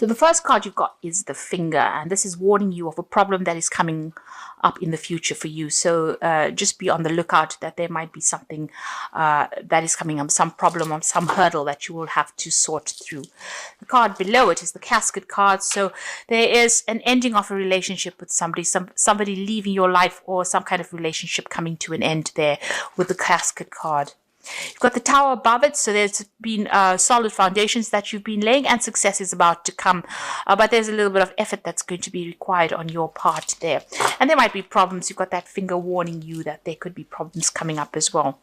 So the first card you've got is the finger, and this is warning you of a problem that is coming up in the future for you. So just be on the lookout that there might be something that is coming up, some problem or some hurdle that you will have to sort through. The card below it is the casket card. So there is an ending of a relationship with somebody, somebody leaving your life, or some kind of relationship coming to an end there with the casket card. You've got the tower above it, so there's been solid foundations that you've been laying, and success is about to come. But there's a little bit of effort that's going to be required on your part there. And there might be problems. You've got that finger warning you that there could be problems coming up as well.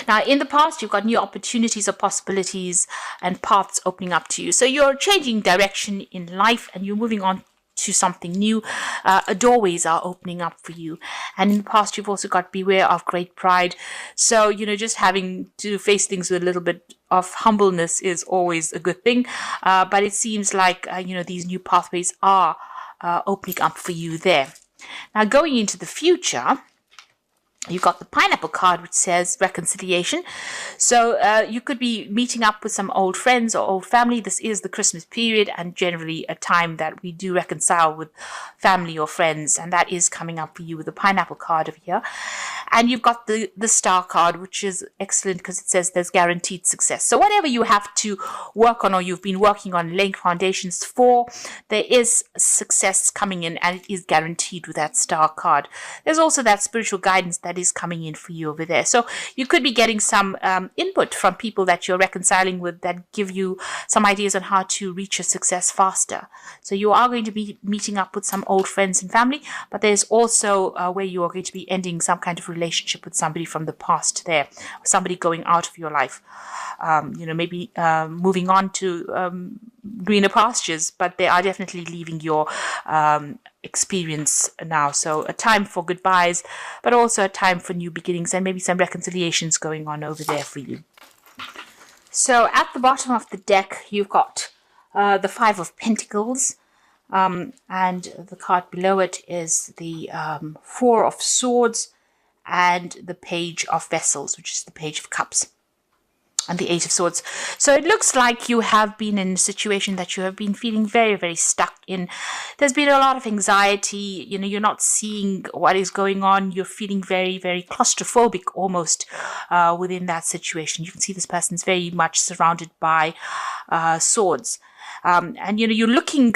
Now, in the past, you've got new opportunities or possibilities and paths opening up to you. So you're changing direction in life and you're moving on to something new. Doorways are opening up for you. And in the past, you've also got beware of great pride. So, just having to face things with a little bit of humbleness is always a good thing. But it seems like, these new pathways are opening up for you there. Now, going into the future, you've got the pineapple card, which says reconciliation. So you could be meeting up with some old friends or old family. This is the Christmas period and generally a time that we do reconcile with family or friends. And that is coming up for you with the pineapple card over here. And you've got the star card, which is excellent because it says there's guaranteed success. So whatever you have to work on or you've been working on laying foundations for, there is success coming in and it is guaranteed with that star card. There's also that spiritual guidance that is coming in for you over there. So you could be getting some input from people that you're reconciling with that give you some ideas on how to reach your success faster. So you are going to be meeting up with some old friends and family, but there's also where you are going to be ending some kind of relationship with somebody from the past there, somebody going out of your life. Maybe moving on to greener pastures, but they are definitely leaving your experience now. So a time for goodbyes, but also a time for new beginnings and maybe some reconciliations going on over there for you. So at the bottom of the deck, you've got the Five of Pentacles, and the card below it is the Four of Swords and the Page of Vessels, which is the Page of Cups, and the Eight of Swords. So it looks like you have been in a situation that you have been feeling very, very stuck in. There's been a lot of anxiety. You're not seeing what is going on. You're feeling very, very claustrophobic almost within that situation. You can see this person's very much surrounded by swords. And you're looking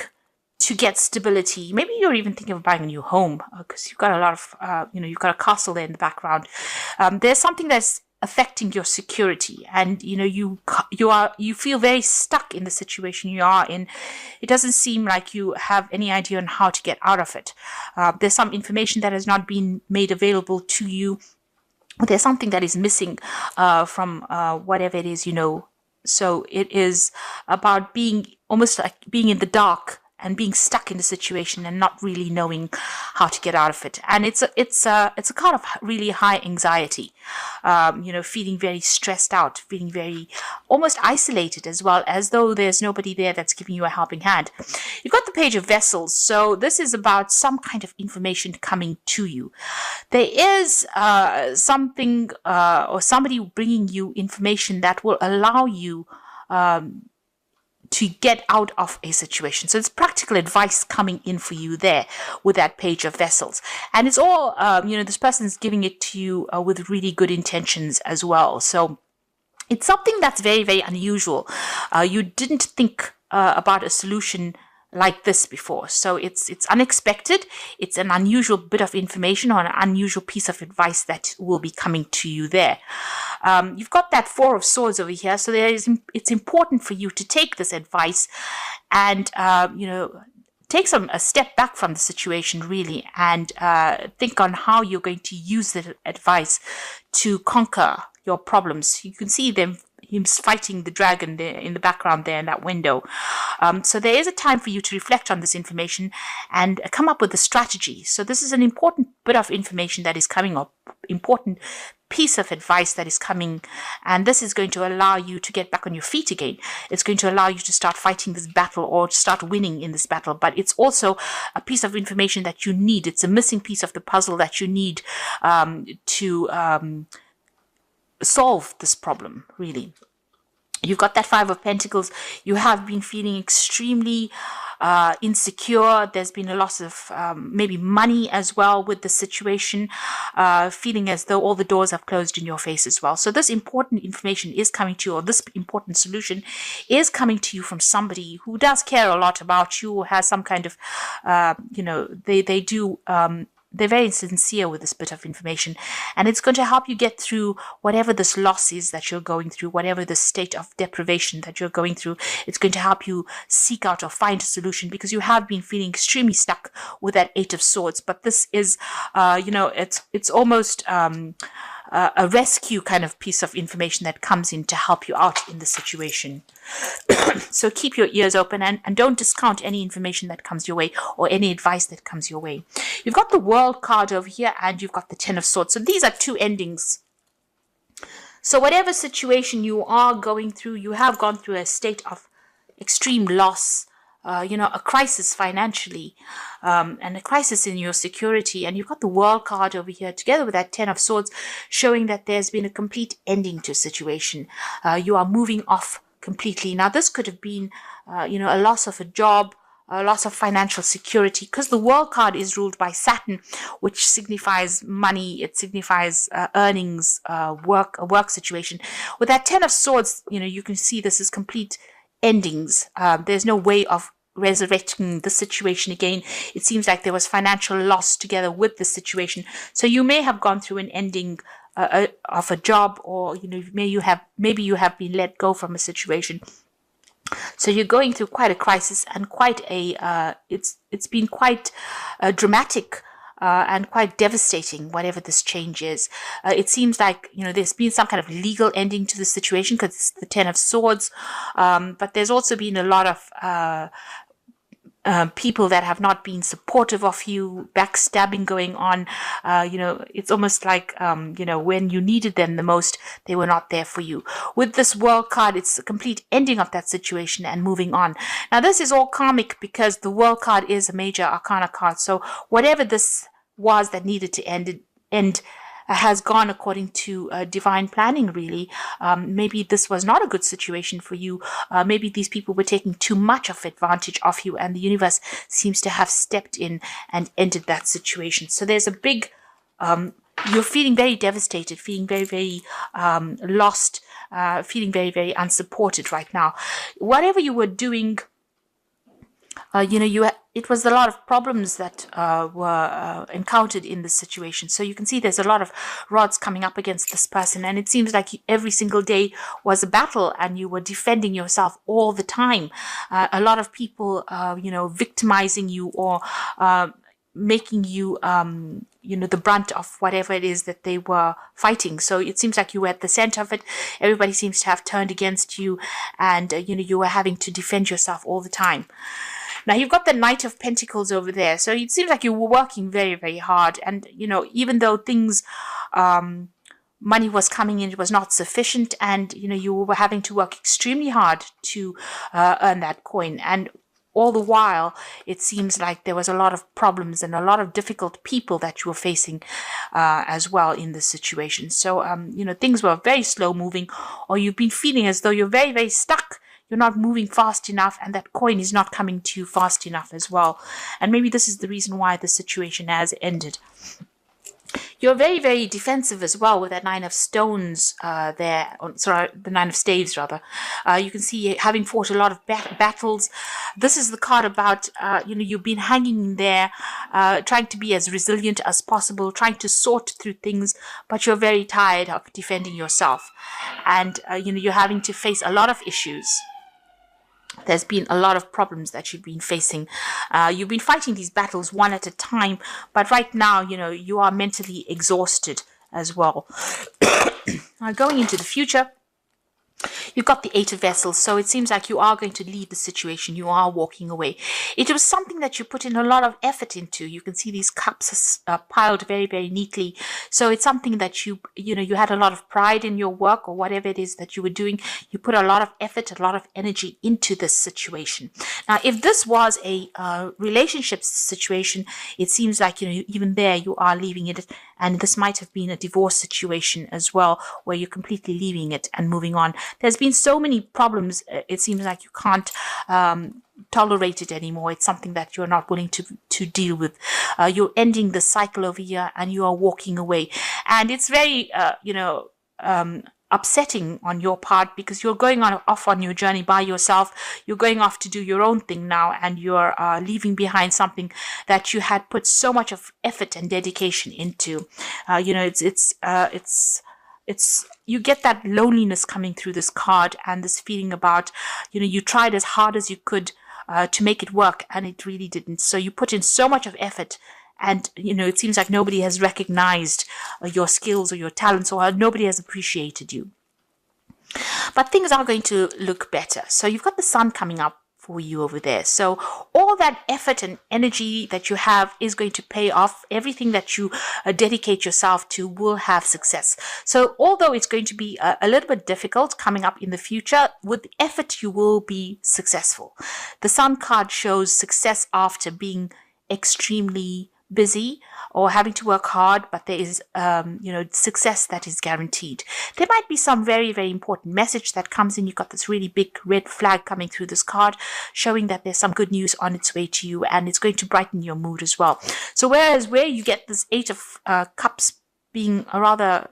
to get stability. Maybe you're even thinking of buying a new home because you've got a lot of, you've got a castle there in the background. There's something that's affecting your security, and you feel very stuck in the situation you are in. It doesn't seem like you have any idea on how to get out of it. There's some information that has not been made available to you. There's something that is missing from whatever it is. So it is about being almost like being in the dark and being stuck in the situation and not really knowing how to get out of it. And it's a kind of really high anxiety, feeling very stressed out, feeling very almost isolated as well, as though there's nobody there that's giving you a helping hand. You've got the Page of Vessels. So this is about some kind of information coming to you. There is something or somebody bringing you information that will allow you to get out of a situation. So it's practical advice coming in for you there with that Page of Vessels. And it's all, this person's giving it to you with really good intentions as well. So it's something that's very, very unusual. You didn't think about a solution like this before. So it's unexpected. It's an unusual bit of information or an unusual piece of advice that will be coming to you there. You've got that Four of Swords over here. So it's important for you to take this advice and, take a step back from the situation really and think on how you're going to use the advice to conquer your problems. You can see him fighting the dragon there in the background there in that window. So there is a time for you to reflect on this information and come up with a strategy. So this is an important bit of information that is coming up, important piece of advice that is coming, and this is going to allow you to get back on your feet again. It's going to allow you to start fighting this battle or to start winning in this battle, but it's also a piece of information that you need. It's a missing piece of the puzzle that you need to solve this problem, really. You've got that Five of Pentacles. You have been feeling extremely insecure. There's been a loss of maybe money as well with the situation, feeling as though all the doors have closed in your face as well. So this important information is coming to you, or this important solution is coming to you from somebody who does care a lot about you, or has some kind of, they do. They're very sincere with this bit of information, and it's going to help you get through whatever this loss is that you're going through, whatever the state of deprivation that you're going through. It's going to help you seek out or find a solution, because you have been feeling extremely stuck with that Eight of Swords. But this is, it's almost a rescue kind of piece of information that comes in to help you out in the situation. So keep your ears open, and don't discount any information that comes your way, or any advice that comes your way. You've got the World card over here, and you've got the Ten of Swords. So these are two endings. So whatever situation you are going through, you have gone through a state of extreme loss, a crisis financially, and a crisis in your security. And you've got the World card over here together with that Ten of Swords, showing that there's been a complete ending to a situation. You are moving off completely. Now, this could have been, a loss of a job, a loss of financial security, because the World card is ruled by Saturn, which signifies money. It signifies earnings, a work situation. With that Ten of Swords, you can see this is complete endings. There's no way of resurrecting the situation again. It seems like there was financial loss together with the situation. So you may have gone through an ending of a job, or maybe you have been let go from a situation. So you're going through quite a crisis, and quite a it's been quite dramatic and quite devastating, whatever this change is. It seems like there's been some kind of legal ending to the situation, because it's the Ten of Swords, but there's also been a lot of people that have not been supportive of you, backstabbing going on. It's almost like, when you needed them the most, they were not there for you. With this World card, it's a complete ending of that situation and moving on. Now, this is all karmic, because the World card is a major arcana card. So whatever this was that needed to end has gone according to divine planning, really. Maybe this was not a good situation for you. Maybe these people were taking too much of advantage of you, and the universe seems to have stepped in and ended that situation. So there's a big, you're feeling very devastated, feeling very, very lost, feeling very, very unsupported right now. Whatever you were doing, it was a lot of problems that were encountered in this situation. So you can see there's a lot of rods coming up against this person, and it seems like every single day was a battle, and you were defending yourself all the time. A lot of people, victimizing you, or making you, the brunt of whatever it is that they were fighting. So it seems like you were at the center of it. Everybody seems to have turned against you, and, you were having to defend yourself all the time. Now, you've got the Knight of Pentacles over there. So it seems like you were working very, very hard. And, even though things, money was coming in, it was not sufficient. And, you were having to work extremely hard to earn that coin. And all the while, it seems like there was a lot of problems and a lot of difficult people that you were facing as well in this situation. So, things were very slow moving, or you've been feeling as though you're very, very stuck. You're not moving fast enough, and that coin is not coming to you fast enough as well. And maybe this is the reason why the situation has ended. You're very, very defensive as well with that Nine of Stones there. Sorry, the Nine of Staves, rather. You can see having fought a lot of battles. This is the card about, you've been hanging there, trying to be as resilient as possible, trying to sort through things, but you're very tired of defending yourself. And, you're having to face a lot of issues. There's been a lot of problems that you've been facing. You've been fighting these battles one at a time, but right now, you are mentally exhausted as well. Now, going into the future, you've got the Eight of Vessels, so it seems like you are going to leave the situation. You are walking away. It was something that you put in a lot of effort into. You can see these cups are piled very, very neatly. So it's something that you had a lot of pride in your work, or whatever it is that you were doing. You put a lot of effort, a lot of energy into this situation. Now, if this was a relationship situation, it seems like, even there you are leaving it And this might have been a divorce situation as well, where you're completely leaving it and moving on. There's been so many problems. It seems like you can't tolerate it anymore. It's something that you're not willing to deal with. You're ending the cycle over here and you are walking away. And it's very, upsetting on your part, because you're going off on your journey by yourself. You're going off to do your own thing now, and you're leaving behind something that you had put so much of effort and dedication into. It's you get that loneliness coming through this card, and this feeling about, you tried as hard as you could to make it work, and it really didn't. So you put in so much of effort, and it seems like nobody has recognized your skills or your talents, or nobody has appreciated you. But things are going to look better. So you've got the sun coming up for you over there. So all that effort and energy that you have is going to pay off. Everything that you dedicate yourself to will have success. So although it's going to be a little bit difficult coming up in the future, with effort you will be successful. The sun card shows success after being extremely busy or having to work hard, but there is success that is guaranteed. There might be some very, very important message that comes in. You've got this really big red flag coming through this card, showing that there's some good news on its way to you, and it's going to brighten your mood as well. So whereas where you get this 8 of Cups being a rather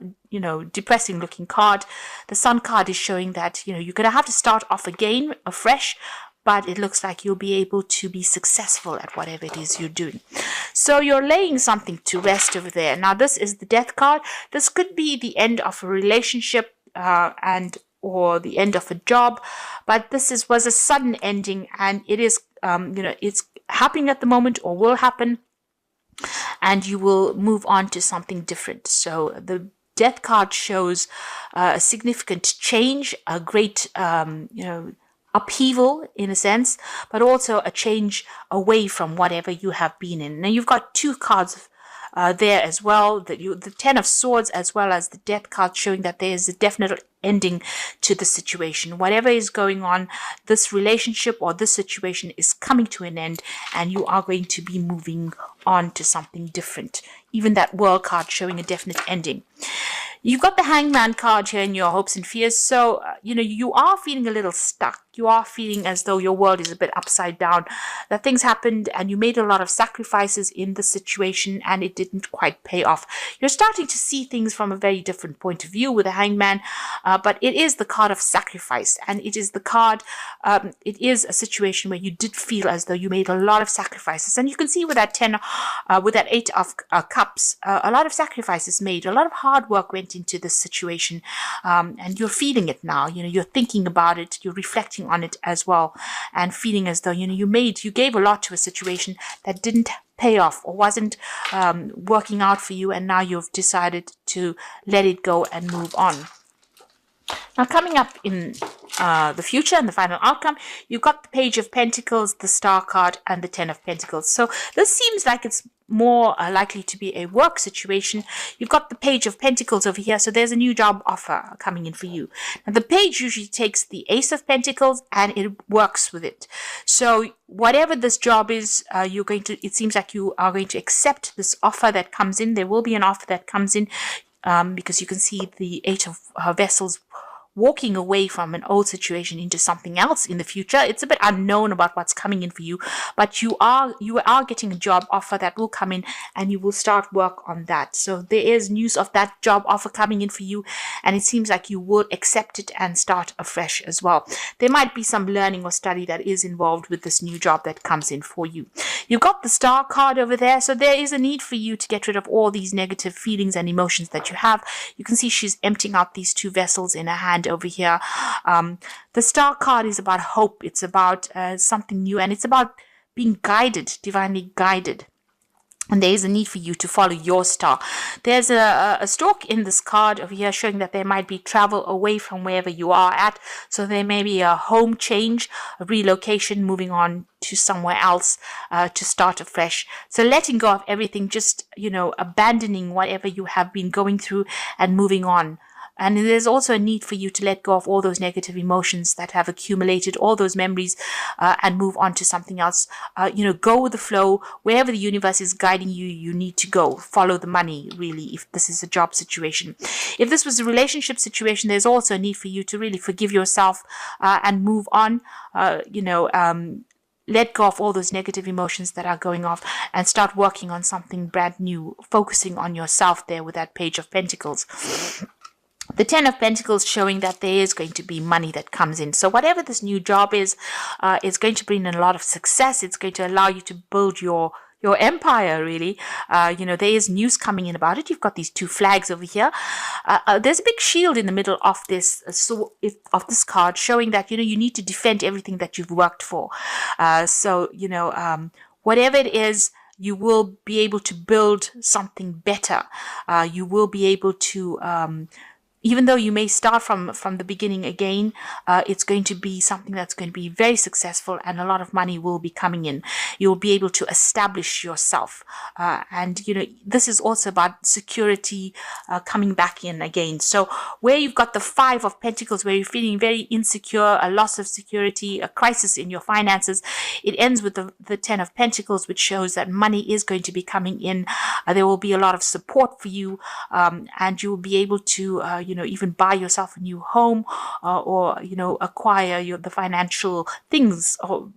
depressing looking card, the Sun card is showing that you're going to have to start off again afresh, but it looks like you'll be able to be successful at whatever it is you're doing. So you're laying something to rest over there. Now, this is the Death card. This could be the end of a relationship or the end of a job, but this was a sudden ending, and it is, it's happening at the moment or will happen, and you will move on to something different. So the Death card shows a significant change, a great, upheaval in a sense, but also a change away from whatever you have been in. Now you've got 2 cards there as well, the 10 of Swords as well as the Death card, showing that there is a definite ending to the situation. Whatever is going on, this relationship or this situation is coming to an end, and you are going to be moving on to something different. Even that World card showing a definite ending. You've got the Hangman card here in your hopes and fears. So, you are feeling a little stuck. You are feeling as though your world is a bit upside down. That things happened and you made a lot of sacrifices in the situation and it didn't quite pay off. You're starting to see things from a very different point of view with the Hangman, but it is the card of sacrifice, and it is the card, it is a situation where you did feel as though you made a lot of sacrifices. And you can see with that 10, with that 8 of Cups, a lot of sacrifices made, a lot of hard work went into this situation, and you're feeling it now. You're thinking about it, you're reflecting on it as well, and feeling as though you gave a lot to a situation that didn't pay off or wasn't working out for you, and now you've decided to let it go and move on. Now, coming up in the future and the final outcome, you've got the Page of Pentacles, the Star card, and the 10 of Pentacles. So this seems like it's more likely to be a work situation. You've got the Page of Pentacles over here, so there's a new job offer coming in for you. Now, the page usually takes the Ace of Pentacles and it works with it. So whatever this job is, it seems like you are going to accept this offer that comes in. There will be an offer that comes in, because you can see the 8 of Vessels walking away from an old situation into something else in the future. It's a bit unknown about what's coming in for you, but you are getting a job offer that will come in, and you will start work on that. So there is news of that job offer coming in for you, and it seems like you will accept it and start afresh as well. There might be some learning or study that is involved with this new job that comes in for you. You've got the Star card over there, so there is a need for you to get rid of all these negative feelings and emotions that you have. You can see she's emptying out these 2 vessels in her hand over here. The Star card is about hope. It's about something new, and it's about being guided, divinely guided. And there is a need for you to follow your star. There's a stalk in this card over here showing that there might be travel away from wherever you are at. So there may be a home change, a relocation, moving on to somewhere else to start afresh. So letting go of everything, just, abandoning whatever you have been going through and moving on. And there's also a need for you to let go of all those negative emotions that have accumulated, all those memories, and move on to something else. Go with the flow. Wherever the universe is guiding you, you need to go. Follow the money, really, if this is a job situation. If this was a relationship situation, there's also a need for you to really forgive yourself and move on. Let go of all those negative emotions that are going off and start working on something brand new, focusing on yourself there with that Page of Pentacles. The Ten of Pentacles showing that there is going to be money that comes in. So whatever this new job is going to bring in a lot of success. It's going to allow you to build your empire, really. There is news coming in about it. You've got these two flags over here. There's a big shield in the middle of this of this card, showing that you need to defend everything that you've worked for. Whatever it is, you will be able to build something better. You will be able to even though you may start from the beginning again, it's going to be something that's going to be very successful, and a lot of money will be coming in. You'll be able to establish yourself. And this is also about security coming back in again. So where you've got the Five of Pentacles, where you're feeling very insecure, a loss of security, a crisis in your finances, it ends with the Ten of Pentacles, which shows that money is going to be coming in. There will be a lot of support for you, and you will be able to even buy yourself a new home, or acquire the financial things, or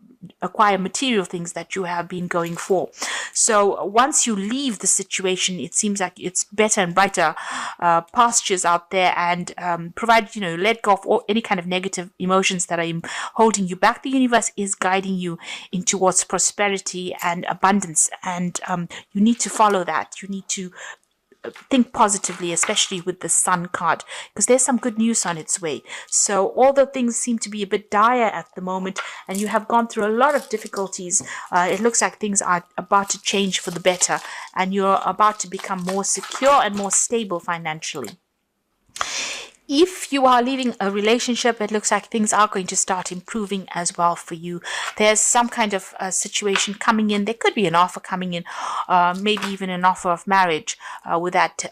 acquire material things that you have been going for. So once you leave the situation, it seems like it's better and brighter pastures out there, and provide, let go of any kind of negative emotions that are holding you back. The universe is guiding you in towards prosperity and abundance, and you need to follow that. You need to think positively, especially with the Sun card, because there's some good news on its way. So although things seem to be a bit dire at the moment, and you have gone through a lot of difficulties, it looks like things are about to change for the better, and you're about to become more secure and more stable financially. If you are leaving a relationship, it looks like things are going to start improving as well for you. There's some kind of situation coming in. There could be an offer coming in, maybe even an offer of marriage with that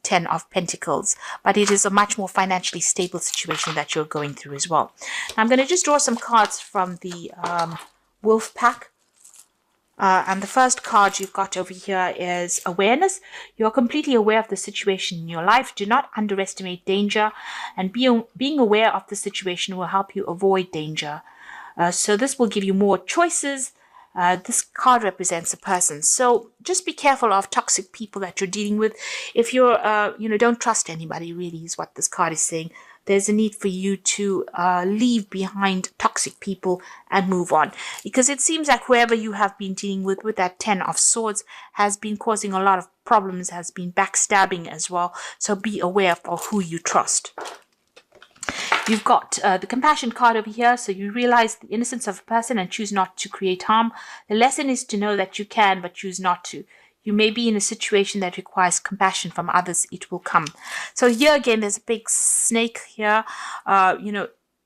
Ten of Pentacles. But it is a much more financially stable situation that you're going through as well. Now, I'm going to just draw some cards from the Wolf Pack. And the first card you've got over here is awareness. You're completely aware of the situation in your life. Do not underestimate danger, and being aware of the situation will help you avoid danger. So this will give you more choices. This card represents a person. So just be careful of toxic people that you're dealing with. If you're, don't trust anybody, really, is what this card is saying. There's a need for you to leave behind toxic people and move on. Because it seems like whoever you have been dealing with that Ten of Swords, has been causing a lot of problems, has been backstabbing as well. So be aware of who you trust. You've got the Compassion card over here. So you realize the innocence of a person and choose not to create harm. The lesson is to know that you can, but choose not to. You may be in a situation that requires compassion from others. It will come. So here again, there's a big snake here.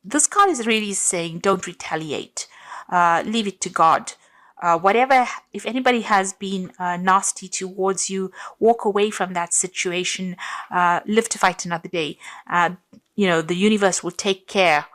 This card is really saying, don't retaliate. Leave it to God. If anybody has been nasty towards you, walk away from that situation. Live to fight another day. The universe will take care.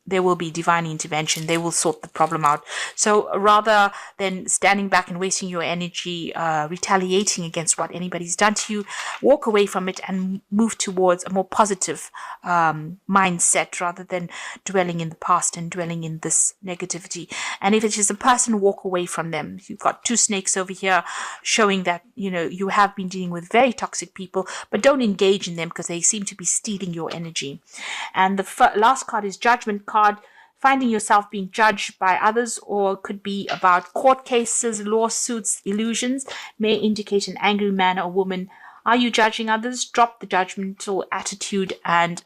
There will be divine intervention. They will sort the problem out. So rather than standing back and wasting your energy retaliating against what anybody's done to you, walk away from it and move towards a more positive mindset, rather than dwelling in the past and dwelling in this negativity. And if it is a person, walk away from them. You've got two snakes over here showing that you have been dealing with very toxic people, but don't engage in them because they seem to be stealing your energy. And the last card is Judgment card. Finding yourself being judged by others, or could be about court cases, lawsuits, illusions, may indicate an angry man or woman. Are you judging others? Drop the judgmental attitude, and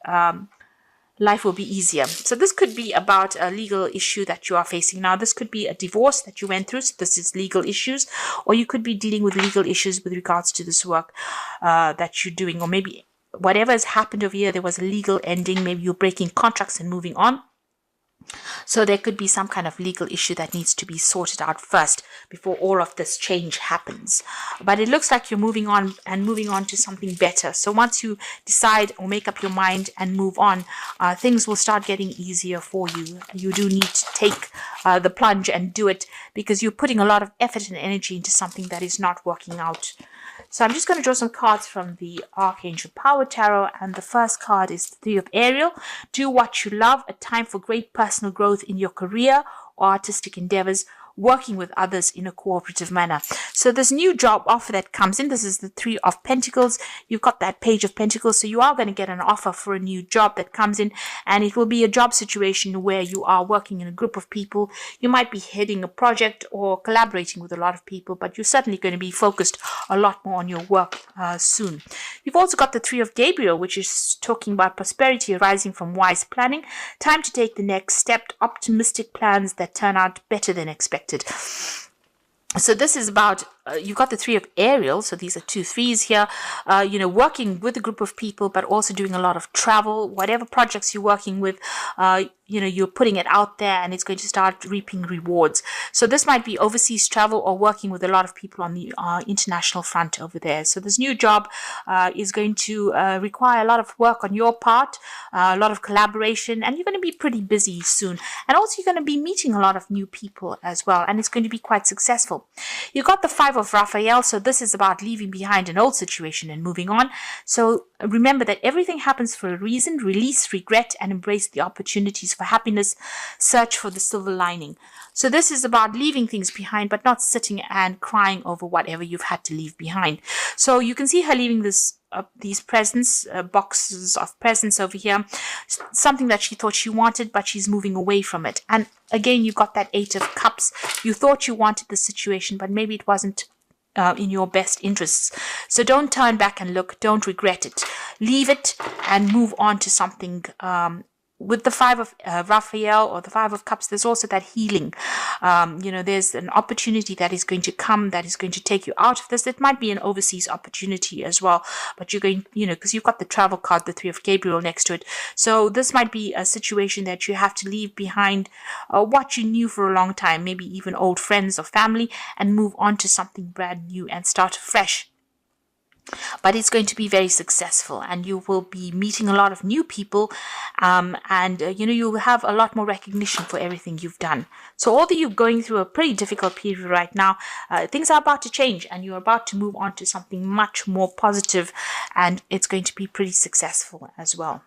life will be easier. So this could be about a legal issue that you are facing now. This could be a divorce that you went through. So this is legal issues, or you could be dealing with legal issues with regards to this work that you're doing, or maybe whatever has happened over here, there was a legal ending. Maybe you're breaking contracts and moving on. So there could be some kind of legal issue that needs to be sorted out first before all of this change happens. But it looks like you're moving on and moving on to something better. So once you decide or make up your mind and move on, things will start getting easier for you. You do need to take the plunge and do it, because you're putting a lot of effort and energy into something that is not working out. So I'm just going to draw some cards from the Archangel Power Tarot, and the first card is the Three of Ariel. Do what you love, a time for great personal growth in your career or artistic endeavors, working with others in a cooperative manner. So this new job offer that comes in, this is the Three of Pentacles. You've got that Page of Pentacles, so you are going to get an offer for a new job that comes in, and it will be a job situation where you are working in a group of people. You might be heading a project or collaborating with a lot of people, but you're certainly going to be focused a lot more on your work soon. You've also got the Three of Gabriel, which is talking about prosperity arising from wise planning, time to take the next step, optimistic plans that turn out better than expected. So this is about, you've got the Three of Ariel, so these are 2 threes here, working with a group of people, but also doing a lot of travel. Whatever projects you're working with, you're putting it out there, and it's going to start reaping rewards. So this might be overseas travel or working with a lot of people on the international front over there. So this new job is going to require a lot of work on your part, a lot of collaboration, and you're going to be pretty busy soon. And also you're going to be meeting a lot of new people as well, and it's going to be quite successful. You got the Five of Raphael, so this is about leaving behind an old situation and moving on. So remember that everything happens for a reason. Release regret and embrace the opportunities for happiness. Search for the silver lining. So this is about leaving things behind, but not sitting and crying over whatever you've had to leave behind. So you can see her leaving these presents, boxes of presents over here, something that she thought she wanted, but she's moving away from it. And again, you got that Eight of Cups. You thought you wanted the situation, but maybe it wasn't in your best interests. So don't turn back and look. Don't regret it. Leave it and move on to something. With the Five of Raphael or the Five of Cups, there's also that healing. There's an opportunity that is going to come, that is going to take you out of this. It might be an overseas opportunity as well, but you're going, because you've got the travel card, the Three of Gabriel next to it. So this might be a situation that you have to leave behind what you knew for a long time, maybe even old friends or family, and move on to something brand new and start fresh. But it's going to be very successful, and you will be meeting a lot of new people, and you will have a lot more recognition for everything you've done. So although you're going through a pretty difficult period right now, things are about to change, and you're about to move on to something much more positive, and it's going to be pretty successful as well.